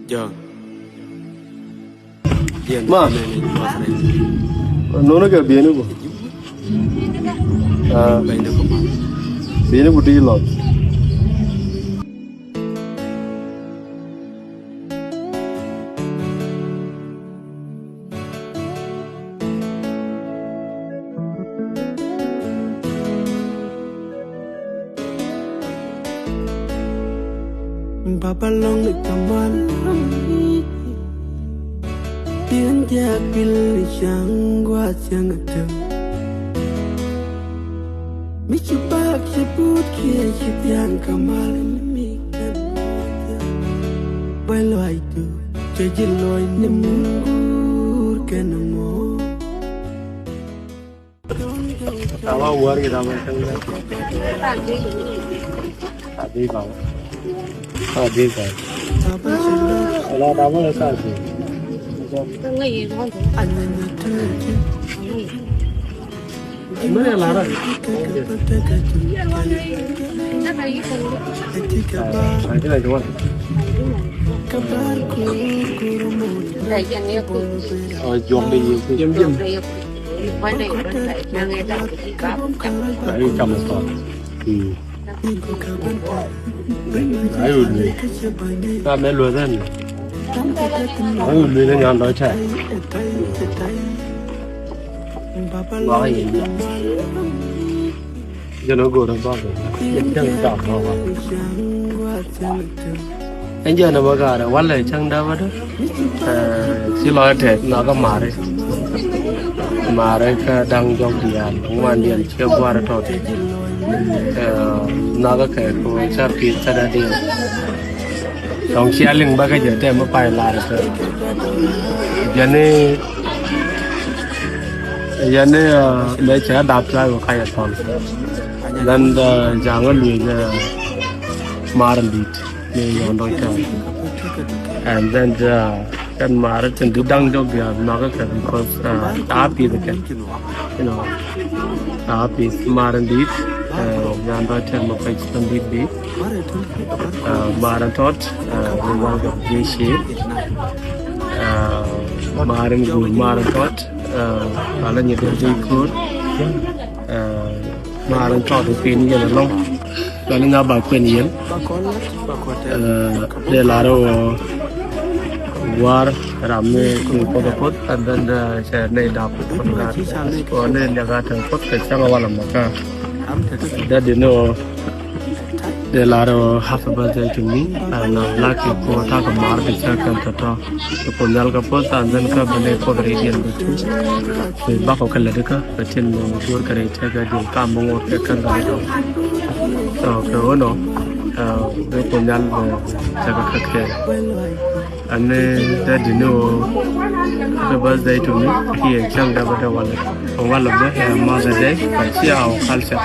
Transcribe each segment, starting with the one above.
giờ tiền Mà. này Nó cái biển nữa bộ. bây giờ không Biển nữa bộ đi lọt. Papa long di kamar Tian dia pilih yang gua yang ada Mi coba sebut kia yang kamar mi kan Walau itu jadi loy nemungur kenamo Tawa war kita macam ni. Tadi bang. Tadi bang. Kalau tamu lepas tu. Mana lara? Nanti lagi mana? Oh, jom đi, jom. Đấy cầm một con. Đấy ủi. Ta mới lừa ra nhỉ. Đấy ủi lên nhàn đói trẻ. Nói gì vậy? Giờ nó gồ được bao giờ? Vẫn chẳng đọc đâu mà. Anh giờ nó mà gà đã quán lại chẳng đâu đó. Xin lỗi trẻ nó có mà đấy. Mà đấy đang trong địa bàn, ngoài địa chưa qua được thôi. Nó có thể có sát phí sát đá đi. Trong xe lưng bác cái giờ thì mới phải lại được. Giờ này lấy trẻ đạp ra và khai thon. Nên chẳng có lùi ra mà làm bịt nên nhọn đôi chân. And then kan mara chân cứ đăng cho việc nó có thể because đá bịt được you know đá bịt mà làm bịt nhọn đôi chân một cái chân bịt bịt mà làm tốt mình muốn gặp gì xí mà làm gùi mà làm tốt đó là những cái code mà làm tốt thì pin như là long đó là bà quyền yến để là đâu war ramai kumpul-kumpul dan saya ni dapat pernah ni jaga tempat kecil awal maka ada di no de laro happy birthday to me and lucky ko ta ka mar ke cha kan ta ko nyal ka po ta dan ka bane ko radian betu ba ko kala de ka tin no dur kare cha ga din ka mo ke kan ga do so ko no de ko nyal cha ka ke and da di no happy birthday to me here chang da ba da wala ba mother day but see our culture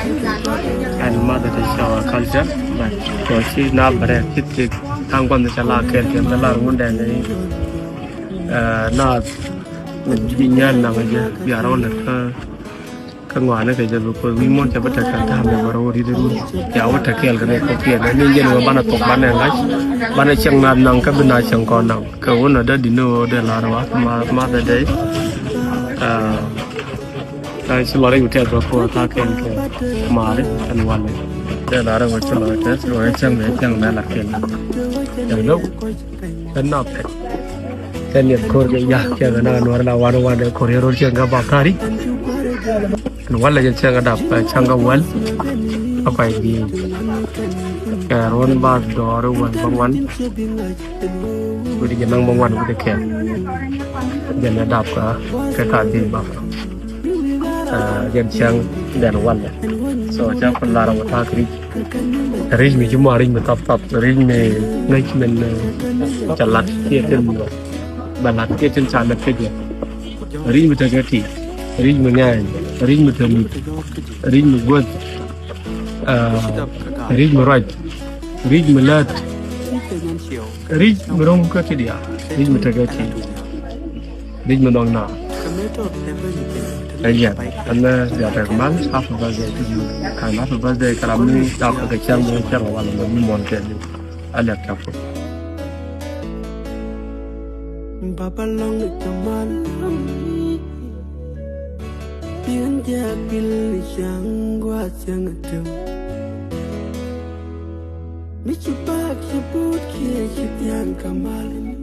and mother day show our cultureก็ที่น้าบริคิดที่ทางคนจะลาเกิดเกิดจะลาหุ่นแดงเลยน่าวิญญาณนั่งจะยาเราเลยก็งานนั่นก็จะรู้ว่าวิมลจะบัตรการทำแบบเราดีดูยาวบัตรเกี่ยวกันเลยเขาเปลี่ยนนี่ยันว่าบ้านตกบ้านไหนบ้านเชียงนานั่งก็เป็นนายเชียงก่อนนั่งก็วันนั้นดิโน่เดลาร์วะมาได้แต่สิ่งเราได้อยู่ที่ตัวเขาท่าเก่งแค่มาเลยอันวันเลยแต่เราเราจะเราจะเราจะไม่ยังไม่หลักเกณฑ์อย่างนู้นเป็นนอกแต่เนี่ยคนจะยากแค่ไหนนวลเราวันเดียวคนเราเชื่อกับบักการีนวลเราจะเชื่อกับดับช่างกับวันเอาไปดีแกร้อนบ้าดอร์วันบางวันกูจะนั่งบางวันกูจะแข่งยันระดับก็ขาดดีบ้างยันเชียงแดนวันเลยso chaคนลาเราท่ากรีมีจุ่มมารีมีตับรีมีในมันจะลัดเกี่ยจนบรรลัดเกี่ยจนชาลัดเกี่ยรีมีตะเกียบรีมีง่ายรีมีทำรีมีกวดรีมีไรรีมีลัดรีมีร้องก็ที่เดียรีมีตะเกียบรีมีน้องนาIya, karena dia terkenal, happy birthday to you. Karena happy birthday kami dapat kecil awal lebih monten, ada apa? Papa long kamal Pian dia pilih yang gua jangan tu Mi chupa kibut kia yang kamal